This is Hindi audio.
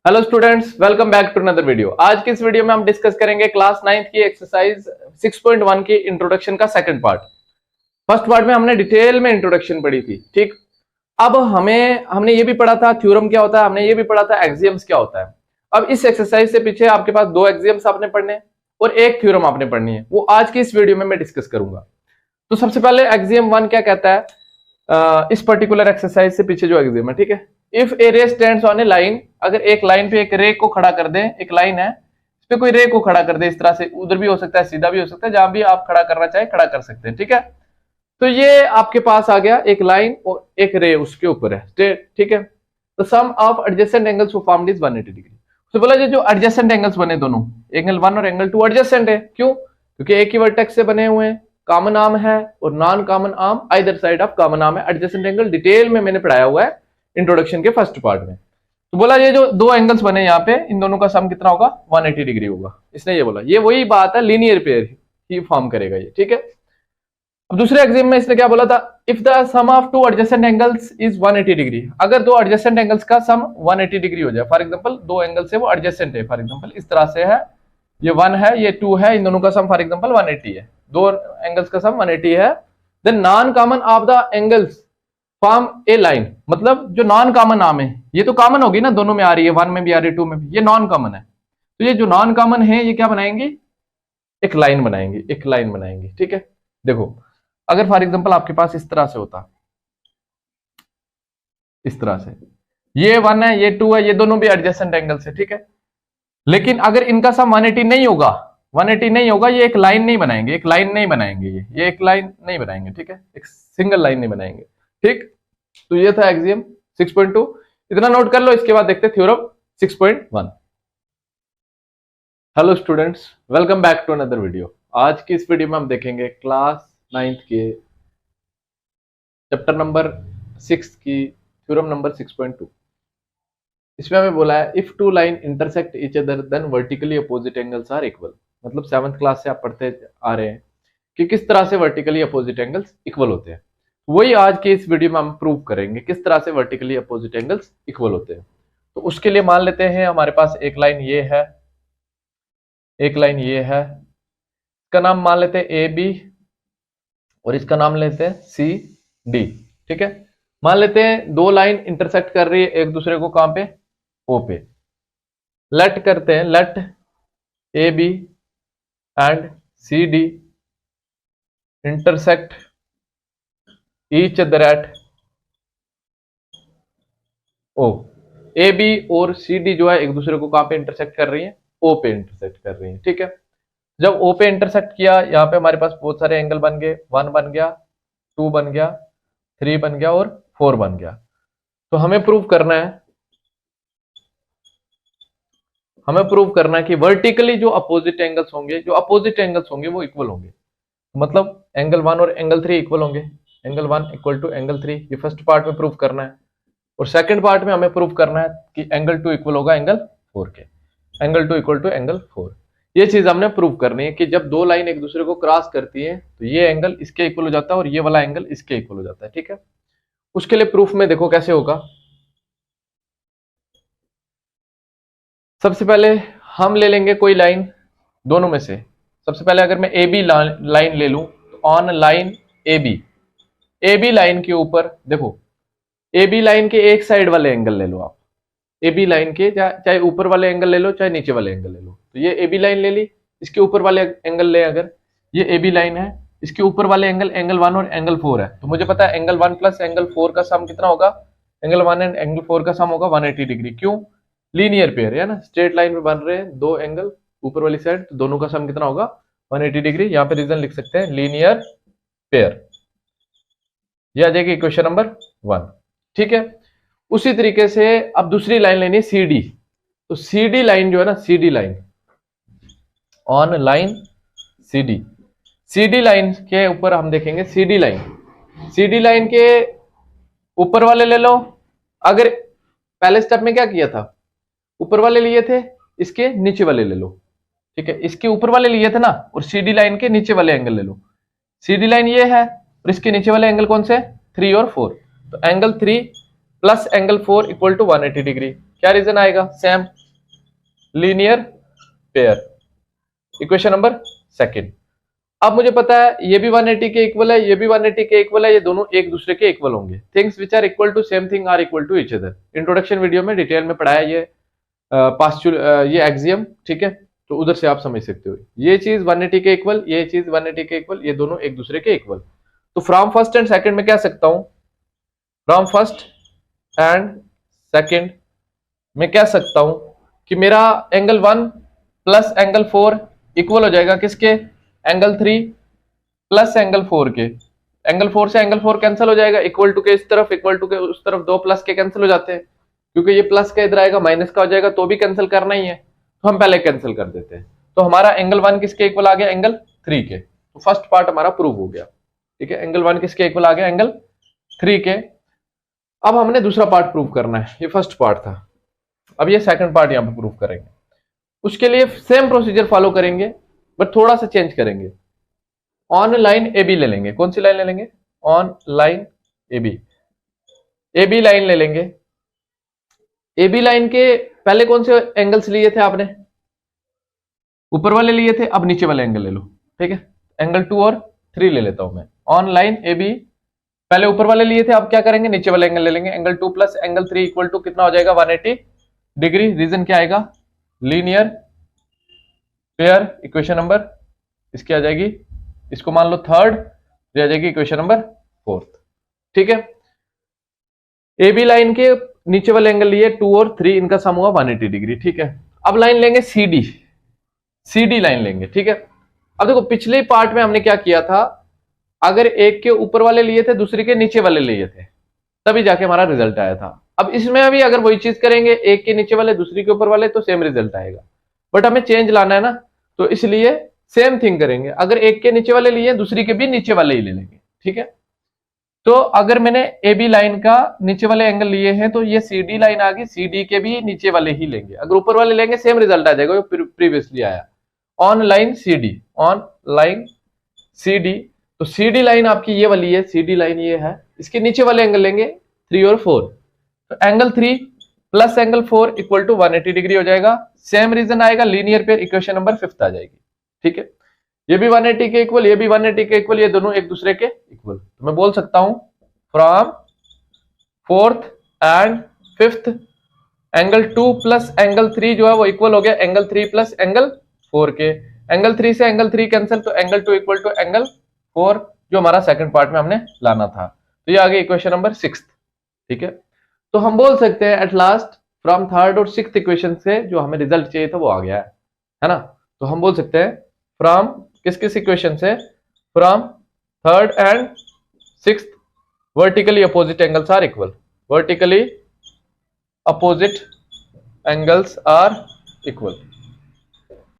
Hello students, welcome back to another video. आज की इस वीडियो में हम डिस्कस करेंगे क्लास 9th की एक्सरसाइज 6.1 की इंट्रोडक्शन का सेकंड पार्ट। फर्स्ट पार्ट में हमने डिटेल में इंट्रोडक्शन पढ़ी थी, ठीक। अब हमने ये भी पढ़ा था थ्योरम क्या होता है, हमने ये भी पढ़ा था एक्सियम्स क्या होता है। अब इस एक्सरसाइज से पीछे आपके पास दो एक्सियम्स आपने पढ़ने और एक थ्योरम आपने पढ़नी है, वो आज की इस वीडियो में मैं डिस्कस करूंगा। तो सबसे पहले एक्सियम 1 क्या कहता है, इस पर्टिकुलर एक्सरसाइज से पीछे जो एक्सियम है, ठीक है। इफ ए रे स्टैंड्स ऑन ए लाइन, अगर एक लाइन पे एक रे को खड़ा कर दे, एक लाइन है इस पे कोई रे को खड़ा कर दे, इस तरह से, उधर भी हो सकता है, सीधा भी हो सकता है, जहां भी आप खड़ा करना चाहे खड़ा कर सकते हैं, ठीक है। तो ये आपके पास आ गया एक लाइन और एक रे उसके ऊपर है, ठीक है। तो sum of adjacent angles formed is 180 degree. तो बोला जो एडजेसेंट एंगल्स बने दोनों, एंगल 1 और एंगल 2 एडजेसेंट है, क्यों? क्योंकि एक ही वर्टेक्स से बने हुए हैं, कॉमन आर्म है और non common arm either side of common arm है। एडजेसेंट एंगल डिटेल में मैंने पढ़ाया हुआ है इंट्रोडक्शन के फर्स्ट पार्ट में। तो बोला ये जो दो एंगल्स बने यहाँ पे, इन दोनों का सम कितना होगा? 180 डिग्री होगा। इसने ये बोला, ये वही बात है, लीनियर पेयर ही फॉर्म करेगा ये, ठीक है। अब दूसरे एग्जाम में इसने क्या बोला था, if the sum of two adjacent angles is 180 degree, अगर दो एडजेसेंट एंगल्स का सम 180 डिग्री हो जाए, फॉर एग्जांपल दो एंगल से वो एडजेसेंट है, फॉर एग्जांपल इस तरह से है, ये 1 है ये 2 है, इन दोनों का सम फॉर एग्जांपल 180 है, दो एंगल्स का सम 180 है, then non common of the angles form a line. मतलब जो नॉन कॉमन आर्म है, ये तो कॉमन होगी ना, दोनों में आ रही है, 1 में भी आ रही है 2 में भी, ये नॉन कॉमन है। तो ये जो नॉन कॉमन है ये क्या बनाएंगे? एक लाइन बनाएंगे, एक लाइन बनाएंगे, ठीक है। देखो अगर फॉर एग्जांपल आपके पास इस तरह से होता, इस तरह से, ये 1 है ये 2 है, ये दोनों भी एडजेसेंट एंगल्स है, ठीक है। लेकिन अगर इनका सम 180 नहीं होगा, 180 नहीं होगा, ये एक लाइन नहीं बनाएंगे, एक लाइन नहीं बनाएंगे, ये एक लाइन नहीं बनाएंगे, ठीक है, एक सिंगल लाइन नहीं बनाएंगे, ठीक। तो ये था एक्सियम 6.2, इतना नोट कर लो। इसके बाद देखते हैं theorem 6.1। Hello students, welcome back to another video. आज की इस वीडियो में हम देखेंगे क्लास 9th के चैप्टर नंबर 6 की थ्योरम नंबर 6.2। इसमें हमें बोला है if two line intersect each other then vertically opposite angles are equal. मतलब 7th क्लास से आप पढ़ते आ रहे हैं कि किस तरह से वर्टिकली अपोजिट एंगल्स इक्वल होते हैं। वही आज के इस वीडियो में हम प्रूव करेंगे किस तरह से वर्टिकली अपोजिट एंगल्स इक्वल होते हैं। तो उसके लिए मान लेते हैं हमारे पास एक लाइन ये है, एक लाइन ये है, इसका नाम मान लेते हैं ए बी और इसका नाम लेते हैं सी डी, ठीक है। मान लेते हैं दो लाइन इंटरसेक्ट कर रही है एक दूसरे को, कहां पे? ओ पे। लेट करते हैं, let A B and C D intersect each other at O. A B और सी डी जो है एक दूसरे को कहां पे इंटरसेक्ट कर रही है? ओ पे इंटरसेक्ट कर रही है, ठीक है। जब ओ पे इंटरसेक्ट किया, यहां पे हमारे पास बहुत सारे एंगल बन गए, 1 बन गया, 2 बन गया, 3 बन गया और 4 बन गया। तो हमें प्रूव करना है, हमें प्रूव करना है कि वर्टिकली जो अपोजिट एंगल्स होंगे, जो अपोजिट एंगल्स होंगे वो इक्वल होंगे। मतलब एंगल 1 और एंगल 3 इक्वल होंगे, एंगल 1 इक्वल टू एंगल 3, ये फर्स्ट पार्ट में प्रूव करना है। और सेकंड पार्ट में हमें प्रूव करना है कि एंगल 2 इक्वल होगा एंगल 4 के, एंगल 2 इक्वल टू एंगल 4। ये चीज हमने प्रूव करनी है कि जब दो लाइन एक दूसरे को क्रॉस करती है तो ये एंगल इसके इक्वल हो जाता है और ये वाला एंगल इसके इक्वल हो जाता है, ठीक है। उसके लिए प्रूफ में देखो कैसे होगा। सबसे पहले हम ले लेंगे कोई लाइन दोनों में से। सबसे पहले अगर मैं ए बी लाइन ले लूं तो on line A B line के ऊपर देखो, ए बी लाइन के एक साइड वाले एंगल ले लो आप, ए बी लाइन के चाहे ऊपर वाले एंगल ले लो चाहे नीचे वाले एंगल ले लो। तो ये ए बी लाइन ले ली, इसके ऊपर वाले एंगल ले, अगर ये ए बी लाइन है, इसके ऊपर वाले एंगल एंगल 1 और एंगल 4 है, तो मुझे पता है एंगल 1 प्लस एंगल 4 का सम कितना होगा? एंगल 1 एंड एंगल 4 का सम होगा 180 डिग्री। क्यों? लीनियर पेयर है ना, स्ट्रेट लाइन में बन रहे हैं दो एंगल ऊपर वाली साइड, तो दोनों का सम कितना होगा? 180 डिग्री। यहाँ पे रीजन लिख सकते हैं लीनियर पेयर। ये आ जाएगी इक्वेशन नंबर 1, ठीक है। उसी तरीके से अब दूसरी लाइन लेनी है सी डी। तो सी डी लाइन जो है ना, C D line on line C D line के ऊपर हम देखेंगे सी डी लाइन के ऊपर वाले ले लो। अगर पहले स्टेप में क्या किया था, ऊपर वाले लिए थे, इसके नीचे वाले ले लो, ठीक है। इसके ऊपर वाले लिए थे ना, और सी डी लाइन के नीचे वाले एंगल ले लो। सी डी लाइन ये है और इसके नीचे वाले एंगल कौन से? 3 और 4। तो angle 3 plus angle 4 equal to 180 degree. क्या रीजन आएगा? Same, linear pair. Equation number second. अब मुझे पता है ये भी 180 के इक्वल है, ये भी 180 के इक्वल है, ये दोनों एक दूसरे के इक्वल होंगे। Things which are equal to same thing are equal to each other. Introduction video में डिटेल में पढ़ाया ये ये एक्सियम, ठीक है, तो उधर से आप समझ सकते हो। ये चीज 180 के इक्वल, ये चीज 180 के इक्वल, ये दोनों एक दूसरे के इक्वल। तो फ्रॉम फर्स्ट एंड सेकंड में कह सकता हूं, फ्रॉम फर्स्ट एंड सेकंड में कह सकता हूं कि मेरा एंगल 1 प्लस एंगल 4 इक्वल हो जाएगा किसके? एंगल 3 प्लस एंगल 4 के। एंगल 4 से एंगल 4 कैंसिल हो जाएगा, इक्वल टू के इस तरफ, इक्वल टू के उस तरफ, दो प्लस के कैंसिल हो जाते हैं, क्योंकि ये प्लस का इधर आएगा, माइनस का हो जाएगा, तो भी कैंसिल करना ही है, तो हम पहले कैंसिल कर देते हैं। तो हमारा एंगल 1 किसके इक्वल आ गया? एंगल 3 के। तो फर्स्ट पार्ट हमारा प्रूव हो गया, ठीक है। एंगल 1 किसके इक्वल आ गया? एंगल 3 के। अब हमने दूसरा पार्ट प्रूव करना है, ये फर्स्ट पार्ट था, अब ये सेकंड पार्ट यहां पे प्रूव करेंगे। उसके लिए सेम प्रोसीजर फॉलो करेंगे, बट थोड़ा सा चेंज करेंगे। ऑन लाइन ए बी ले लेंगे। कौन सी लाइन ले लेंगे? On line A B. A B line ले लेंगे। ए बी लाइन के पहले कौन से एंगल्स लिए थे आपने? ऊपर वाले लिए थे, अब नीचे वाले एंगल ले लो, ठीक है। एंगल 2 और 3 ले लेता हूं मैं। ऑन लाइन ए बी पहले ऊपर वाले लिए थे, अब क्या करेंगे? नीचे वाले एंगल ले लेंगे। Angle 2 plus angle 3 equal to कितना हो जाएगा? 180 डिग्री। रीजन क्या आएगा? Linear pair. इक्वेशन नंबर इसकी आ जाएगी, इसको मान लो थर्ड, आ जाएगी इक्वेशन नंबर फोर्थ, ठीक है। ए बी लाइन के नीचे वाले एंगल लिए 2 और 3, इनका सम हुआ 180 डिग्री, ठीक है। अब लाइन लेंगे C D, C D line लेंगे, ठीक है। अब देखो पिछले पार्ट में हमने क्या किया था, अगर एक के ऊपर वाले लिए थे, दूसरे के नीचे वाले लिए थे, तभी जाके हमारा रिजल्ट आया था। अब इसमें भी अगर वही चीज करेंगे, एक के नीचे वाले दूसरे के ऊपर वाले, तो सेम रिजल्ट आएगा, बट हमें चेंज लाना है ना, तो इसलिए सेम थिंग करेंगे। अगर एक के नीचे वाले लिए, दूसरी के भी नीचे वाले ही ले लेंगे, ठीक है। तो अगर मैंने ए बी लाइन का नीचे वाले एंगल लिए हैं, तो ये सी डी लाइन आ गई, सी डी के भी नीचे वाले ही लेंगे। अगर ऊपर वाले लेंगे सेम रिजल्ट आ जाएगा, प्रीवियसली आया। On line C D, on line C D, तो सी डी लाइन आपकी ये वाली है, सी डी लाइन ये है, इसके नीचे वाले एंगल लेंगे 3 और 4, तो angle 3 plus angle 4 equal to 180 degree हो जाएगा। सेम रीजन आएगा, लीनियर पेयर। इक्वेशन नंबर 5 आ जाएगी, ठीक है। ये भी 180 के इक्वल, ये भी 180 के इक्वल, ये दोनों एक दूसरे के इक्वल। तो मैं बोल सकता हूं from fourth and fifth angle 2 plus angle 3 जो है वो इक्वल हो गया एंगल 3 प्लस एंगल 4 के। एंगल 3 से एंगल 3 कैंसिल, तो एंगल 2 इक्वल टू एंगल 4, जो हमारा सेकंड पार्ट में हमने लाना था। तो ये आ गया इक्वेशन नंबर 6, ठीक है। तो हम बोल सकते हैं एट लास्ट फ्रॉम थर्ड और सिक्स्थ इक्वेशन से जो हमें रिजल्ट चाहिए था वो आ गया है ना। तो हम बोल सकते हैं फ्रॉम किस किस इक्वेशन से? From third and sixth vertically opposite angles are equal, vertically opposite angles are equal।